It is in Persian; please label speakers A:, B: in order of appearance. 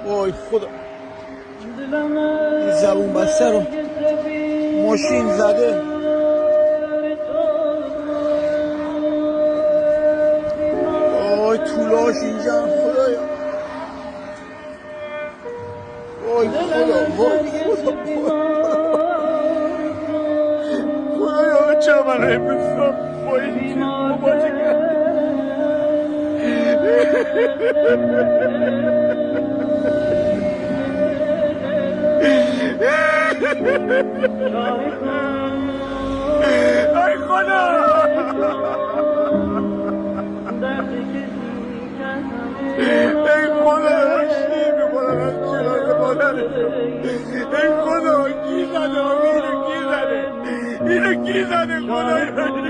A: وای خدا، این زبون بسته رو ماشین زده. وای طولاش اینجا خدایا. وای خدا، وای خدا، خدایا چرا من امروز با این چیز مواجه کردی؟ ای خدا، ای خدا چی میکنم از جلال مادرشو. ای خدا کی زده؟ اینو کی زده؟ اینو کی زده خدایا؟